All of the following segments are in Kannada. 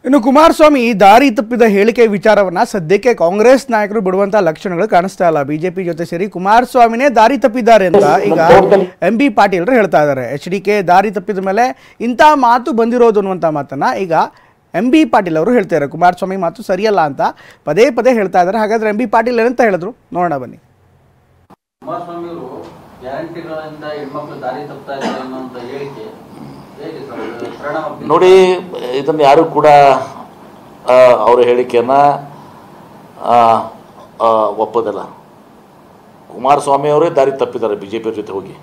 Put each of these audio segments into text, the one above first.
ಇನ್ನು ಕುಮಾರಸ್ವಾಮಿ ದಾರಿ ತಪ್ಪಿದ ಹೇಳಿಕೆ ವಿಚಾರವನ್ನ ಸದ್ಯಕ್ಕೆ ಕಾಂಗ್ರೆಸ್ ನಾಯಕರು ಬಿಡುವಂತ ಲಕ್ಷಣಗಳು ಕಾಣಿಸ್ತಾ ಇಲ್ಲ. ಬಿಜೆಪಿ ಜೊತೆ ಸೇರಿ ಕುಮಾರಸ್ವಾಮಿನೇ ದಾರಿ ತಪ್ಪಿದ್ದಾರೆ ಅಂತ ಈಗ ಎಂಬಿ ಪಾಟೀಲ್ರು ಹೇಳ್ತಾ ಇದ್ದಾರೆ. HDK ದಾರಿ ತಪ್ಪಿದ ಮೇಲೆ ಇಂಥ ಮಾತು ಬಂದಿರೋದು ಅನ್ನುವಂಥ ಮಾತನ್ನ ಈಗ ಎಂಬಿ ಪಾಟೀಲ್ ಅವರು ಹೇಳ್ತಾ ಇದ್ದಾರೆ. ಕುಮಾರಸ್ವಾಮಿ ಮಾತು ಸರಿಯಲ್ಲ ಅಂತ ಪದೇ ಪದೇ ಹೇಳ್ತಾ ಇದ್ದಾರೆ. ಹಾಗಾದ್ರೆ ಎಂಬಿ ಪಾಟೀಲ್ ಏನಂತ ಹೇಳಿದ್ರು ನೋಡೋಣ ಬನ್ನಿ. ಕುಮಾರಸ್ವಾಮಿ ಅವರು ಗ್ಯಾರಂಟಿಗಳಿಂದ ಹೆಣ್ಮಕ್ಳು ದಾರಿ ತಪ್ತಾ ಇದ್ದಾರೆ ಅನ್ನೋಂಥ ಹೇಳಿಕೆ ನೋಡಿ, ಇದನ್ನು ಯಾರು ಕೂಡ ಅವರ ಹೇಳಿಕೆಯನ್ನು ಒಪ್ಪೋದಿಲ್ಲ. ಕುಮಾರಸ್ವಾಮಿ ಅವರೇ ದಾರಿ ತಪ್ಪಿದ್ದಾರೆ BJP ಜೊತೆ ಹೋಗಿ.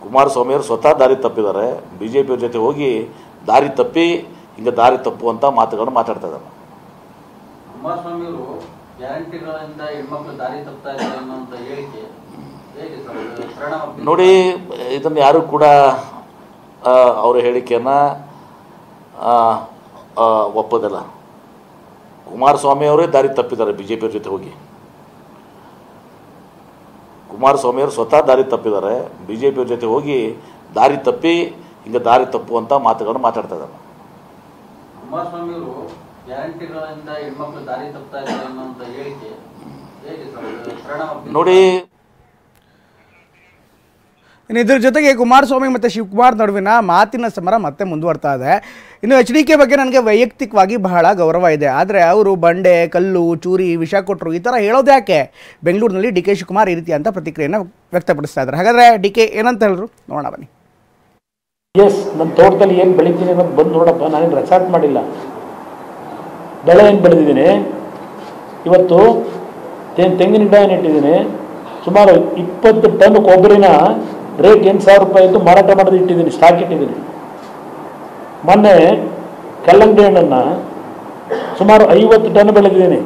ಕುಮಾರಸ್ವಾಮಿ ಅವರು ಸ್ವತಃ ದಾರಿ ತಪ್ಪಿದ್ದಾರೆ. BJP ಜೊತೆ ಹೋಗಿ ದಾರಿ ತಪ್ಪಿ ಹಿಂಗೆ ದಾರಿ ತಪ್ಪುವಂಥ ಮಾತುಗಳನ್ನು ಮಾತಾಡ್ತಾ ಇದ್ದಾರೆ. ಕುಮಾರಸ್ವಾಮಿ ಅವರು ಗ್ಯಾರಂಟಿಗಳಿಂದ ಹೆಣ್ಮಕ್ಳು ದಾರಿ ತಪ್ತಾ ಇದ್ದಾರೆ ಅನ್ನೋಂಥ ಹೇಳಿಕೆ ನೋಡಿ, ಇದನ್ನು ಯಾರು ಕೂಡ ಅವರ ಹೇಳಿಕೆಯನ್ನು ಒಪ್ಪೋದಿಲ್ಲ. ಕುಮಾರಸ್ವಾಮಿ ಅವರೇ ದಾರಿ ತಪ್ಪಿದ್ದಾರೆ BJP ಜೊತೆ ಹೋಗಿ. ಕುಮಾರಸ್ವಾಮಿ ಅವರು ಸ್ವತಃ ದಾರಿ ತಪ್ಪಿದ್ದಾರೆ. BJP ಜೊತೆ ಹೋಗಿ ದಾರಿ ತಪ್ಪಿ ಹಿಂಗೆ ದಾರಿ ತಪ್ಪುವಂಥ ಮಾತುಗಳನ್ನು ಮಾತಾಡ್ತಾ ಇದ್ದಾರೆ. ಕುಮಾರಸ್ವಾಮಿ ಅವರು ಗ್ಯಾರಂಟಿಗಳಿಂದ ಹೆಣ್ಮಕ್ಳು ದಾರಿ ತಪ್ತಾ ಇದ್ದಾರೆ ಅನ್ನೋಂಥ ಹೇಳಿಕೆ ನೋಡಿ, ಇನ್ನು ಇದ್ರ ಜೊತೆಗೆ ಕುಮಾರಸ್ವಾಮಿ ಮತ್ತು ಶಿವಕುಮಾರ್ ನಡುವಿನ ಮಾತಿನ ಸಮರ ಮತ್ತೆ ಮುಂದುವರ್ತಾ ಇದೆ. ಇನ್ನು HDK ಬಗ್ಗೆ ನನಗೆ ವೈಯಕ್ತಿಕವಾಗಿ ಬಹಳ ಗೌರವ ಇದೆ, ಆದರೆ ಅವರು ಬಂಡೆ, ಕಲ್ಲು, ಚೂರಿ, ವಿಷ ಕೊಟ್ಟರು ಈ ಥರ ಹೇಳೋದು ಯಾಕೆ? ಬೆಂಗಳೂರಿನಲ್ಲಿ DK ಶಿವಕುಮಾರ್ ಈ ರೀತಿ ಅಂತ ಪ್ರತಿಕ್ರಿಯೆಯನ್ನು ವ್ಯಕ್ತಪಡಿಸ್ತಾ ಇದ್ದಾರೆ. ಹಾಗಾದರೆ DK ಏನಂತ ಹೇಳಿದ್ರು ನೋಡೋಣ ಬನ್ನಿ. ಎಸ್, ನನ್ನ ತೋಟದಲ್ಲಿ ಏನು ಬೆಳಿತೀನಿ ಅನ್ನೋದು ಬಂದು ನೋಡಪ್ಪ. ನಾನೇನು ರೆಸಾರ್ಟ್ ಮಾಡಿಲ್ಲ, ಬೆಳೆ ಏನು ಬೆಳೆದಿದ್ದೀನಿ. ಇವತ್ತು ತೆಂಗಿನ ಗಿಡ ಏನು ಇಟ್ಟಿದ್ದೀನಿ. ಸುಮಾರು 20 ಟನ್ ಕೊಬ್ಬರಿನ ರೇಟ್ 8,000 ರೂಪಾಯಿ ಇದ್ದು ಮಾರಾಟ ಮಾಡೋದು ಇಟ್ಟಿದ್ದೀನಿ, ಸ್ಟಾಕ್ ಇಟ್ಟಿದ್ದೀನಿ. ಮೊನ್ನೆ ಕಲ್ಲಂಗಡಿ ಹಣ್ಣನ್ನು ಸುಮಾರು 50 ಟನ್ ಬೆಳೆದಿದ್ದೀನಿ.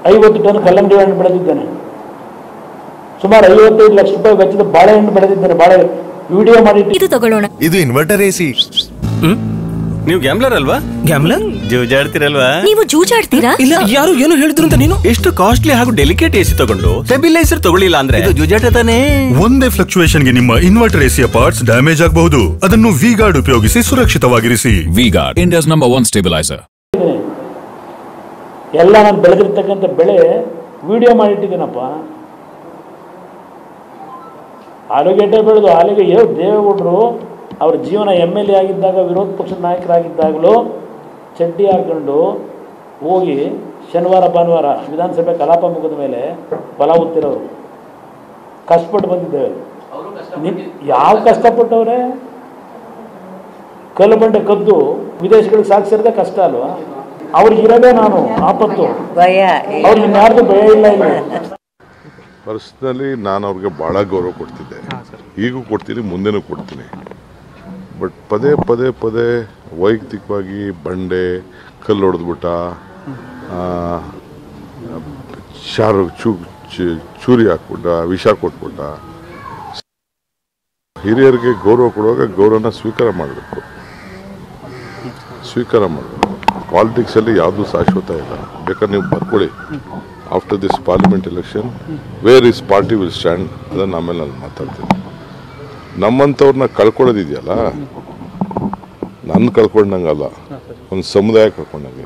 50 ಟನ್ ಕಲ್ಲಂಗಡಿ ಹಣ್ಣು ಬೆಳೆದಿದ್ದೇನೆ. ಸುಮಾರು 55 ಲಕ್ಷ ರೂಪಾಯಿ ವೆಚ್ಚದ ಬಾಳೆಹಣ್ಣು ಬೆಳೆದಿದ್ದೇನೆ. ಬಾಳೆ ವಿಡಿಯೋ ಮಾಡಿ ಇದು ಇನ್ವರ್ಟರ್ AC. ನೀವು ಗ್ಯಾಮ್ಲರ್ ಅಲ್ವಾ? ಗ್ಯಾಮ್ಲರ್ ಜೂಜಾಡ್ತಿರಲ್ವಾ? ನೀವು ಜೂಜಾಡ್ತೀರಾ? ಇಲ್ಲ, ಯಾರು ಏನು ಹೇಳಿದ್ರು ಅಂತ ನೀನು ಎಷ್ಟು ಕಾಸ್ಟ್ಲಿ ಹಾಗೂ ಡೆಲಿಕೇಟ್ AC ತಗೊಂಡು ಸ್ಟೆಬಿಲೈಸರ್ ತಗೊಳ್ಳಿಲ್ಲ ಅಂದ್ರೆ ಇದು ಜೂಜಾಟ ತಾನೇ. ಒಂದೇ ಫ್ಲಕ್ಚುಯೇಷನ್ ಗೆ ನಿಮ್ಮ ಇನ್ವರ್ಟರ್ AC ಪಾರ್ಟ್ಸ್ ಡ್ಯಾಮೇಜ್ ಆಗಬಹುದು. ಅದನ್ನು V-Guard ಉಪಯೋಗಿಸಿ ಸುರಕ್ಷಿತವಾಗಿರಿಸಿ. V-Guard, India's #1 stabiliser. ಎಲ್ಲ ನಾನು ಬೆಳೆದಿರ್ತಕ್ಕಂಥ ಬೆಳೆ ವಿಡಿಯೋ ಮಾಡಿಟ್ಟಿದ್ದೀನಪ್ಪ. ಆಲೂಗೆಡ್ಡೆ ಬೆಳೆದು ದೇವೇಗೌಡರು ಅವ್ರ ಜೀವನ MLA ಆಗಿದ್ದಾಗ, ವಿರೋಧ ಪಕ್ಷದ ನಾಯಕರಾಗಿದ್ದಾಗಲೂ ಚಡ್ಡಿ ಹಾಕೊಂಡು ಹೋಗಿ ಶನಿವಾರ ಭಾನುವಾರ ವಿಧಾನಸಭೆ ಕಲಾಪ ಮುಗಿದ ಮೇಲೆ ಫಲ ಹೊತ್ತಿರೋರು. ಕಷ್ಟಪಟ್ಟು ಬಂದಿದ್ದೇವೆ. ಯಾವ ಕಷ್ಟಪಟ್ಟವ್ರೆ? ಕಲ್ಲು ಬಂಡೆ ಕದ್ದು ವಿದೇಶಗಳಿಗೆ ಸಾಗಿಸಿರೋದೇ ಕಷ್ಟ ಅಲ್ವಾ? ಅವ್ರಿಗೆ ಇರೋದೇ ನಾನು ಆಪತ್ತು. ಅವ್ರಿಗೆ ಇನ್ಯಾರ್ದು ಭಯ ಇಲ್ಲ. ಪರ್ಸ್ನಲಿ ನಾನು ಅವ್ರಿಗೆ ಭಾಳ ಗೌರವ ಕೊಡ್ತಿದ್ದೆ, ಈಗೂ ಕೊಡ್ತೀನಿ, ಮುಂದೆನೂ ಕೊಡ್ತೀನಿ. ಬಟ್ ಪದೇ ಪದೇ ಪದೇ ವೈಯಕ್ತಿಕವಾಗಿ ಬಂಡೆ, ಕಲ್ಲು ಹೊಡೆದ್ಬಿಟ್ಟ, ಚೂರಿ ಹಾಕ್ಬಿಟ್ಟ, ವಿಷ ಕೊಟ್ಬಿಟ್ಟ. ಹಿರಿಯರಿಗೆ ಗೌರವ ಕೊಡುವಾಗ ಗೌರವನ ಸ್ವೀಕಾರ ಮಾಡಬೇಕು. ಪಾಲಿಟಿಕ್ಸಲ್ಲಿ ಯಾವುದೂ ಶಾಶ್ವತ ಇಲ್ಲ. ಬೇಕಾದ್ರೆ ನೀವು ಬರ್ಕೊಳ್ಳಿ, after this parliament election where is party will stand, ಅದನ್ನು ಆಮೇಲೆ ನಾನು ಮಾತಾಡ್ತೀನಿ. ನಮ್ಮಂಥವ್ರನ್ನ ಕಳ್ಕೊಳ್ಳೋದಿದೆಯಲ್ಲ, ನನ್ನ ಕಳ್ಕೊಂಡಂಗಲ್ಲ, ಒಂದು ಸಮುದಾಯ ಕಳ್ಕೊಂಡಂಗೆ.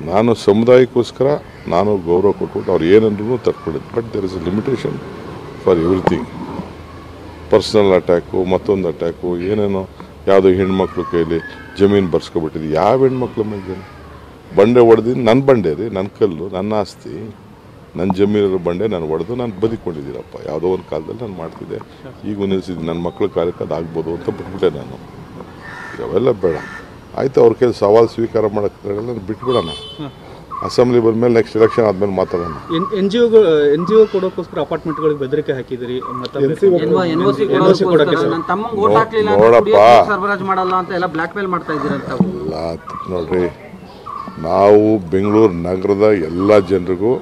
ನಾನು ಸಮುದಾಯಕ್ಕೋಸ್ಕರ ನಾನು ಗೌರವ ಕೊಟ್ಬಿಟ್ಟು ಅವ್ರು ಏನಂದ್ರೂ ತರ್ಕೊಂಡಿದ್ದು. But there is a limitation for everything. Personal attack, ಮತ್ತೊಂದು ಅಟ್ಯಾಕು, ಏನೇನೋ ಯಾವುದೋ ಹೆಣ್ಮಕ್ಳು ಕೈಲಿ ಜಮೀನು ಬರ್ಸ್ಕೊಬಿಟ್ಟಿದ್ದು. ಯಾವ ಹೆಣ್ಮಕ್ಳ ಮೇಲೆ ಬಂಡೆ ಹೊಡೆದಿದ್ದು? ನನ್ನ ಬಂಡೆ ರೀ, ನನ್ನ ಕಲ್ಲು, ನನ್ನ ಆಸ್ತಿ, ನನ್ನ ಜಮೀನಿರೋ ಬಂಡೆ ನಾನು ಹೊಡೆದು ನಾನು ಬದುಕೊಂಡಿದ್ದೀನಪ್ಪ. ಯಾವುದೋ ಒಂದು ಕಾಲದಲ್ಲಿ ನಾನು ಮಾಡ್ತಿದ್ದೆ, ಈಗ ನಿಲ್ಲಿಸಿದ್ದೀನಿ. ನನ್ನ ಮಕ್ಕಳ ಕಾರ್ಯಕ್ಕೆ ಅದಾಗ್ಬೋದು ಅಂತ ಬಿಟ್ಬಿಟ್ಟೆ ನಾನು. ಅವೆಲ್ಲ ಬೇಡ, ಆಯಿತು. ಅವ್ರ ಕೈಲಿ ಸವಾಲು ಸ್ವೀಕಾರ ಮಾಡೋಕ್ಕೆ ಬಿಟ್ಬಿಡೋಣ. ಅಸೆಂಬ್ಲಿ ಬಂದಮೇಲೆ ನೆಕ್ಸ್ಟ್ ಎಲೆಕ್ಷನ್ ಆದಮೇಲೆ ಮಾತಾಡೋಣ. NGO ಕೊಡೋಕ್ಕೋಸ್ಕರ ಅಪಾರ್ಟ್ಮೆಂಟ್ಗಳಿಗೆ ಬೆದರಿಕೆ ಹಾಕಿದಿರಿ. ನೋಡ್ರಿ, ನಾವು ಬೆಂಗಳೂರು ನಗರದ ಎಲ್ಲ ಜನರಿಗೂ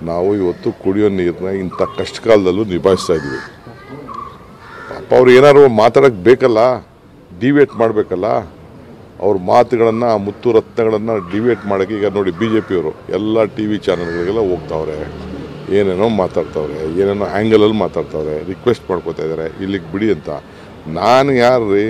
ನಾವು ಇವತ್ತು ಕುಡಿಯೋ ನೀರನ್ನ ಇಂಥ ಕಷ್ಟ ಕಾಲದಲ್ಲೂ ನಿಭಾಯಿಸ್ತಾ ಇದ್ದೀವಿ. ಪಾಪ ಅವ್ರು ಏನಾದ್ರು ಮಾತಾಡೋಕ್ಕೆ ಬೇಕಲ್ಲ, ಡಿವೇಟ್ ಮಾಡಬೇಕಲ್ಲ. ಅವ್ರ ಮಾತುಗಳನ್ನು, ಮುತ್ತು ರತ್ನಗಳನ್ನು ಡಿವೇಟ್ ಮಾಡೋಕ್ಕೆ ಈಗ ನೋಡಿ BJPಯವರು ಎಲ್ಲ TV ಚಾನಲ್ಗಳಿಗೆಲ್ಲ ಹೋಗ್ತಾವ್ರೆ, ಏನೇನೋ ಮಾತಾಡ್ತಾವ್ರೆ, ಏನೇನೋ ಆ್ಯಂಗಲಲ್ಲಿ ಮಾತಾಡ್ತಾವ್ರೆ, ರಿಕ್ವೆಸ್ಟ್ ಮಾಡ್ಕೋತಾ ಇದ್ದಾರೆ ಇಲ್ಲಿಗೆ ಬಿಡಿ ಅಂತ. ನಾನು ಯಾರು ರೀ?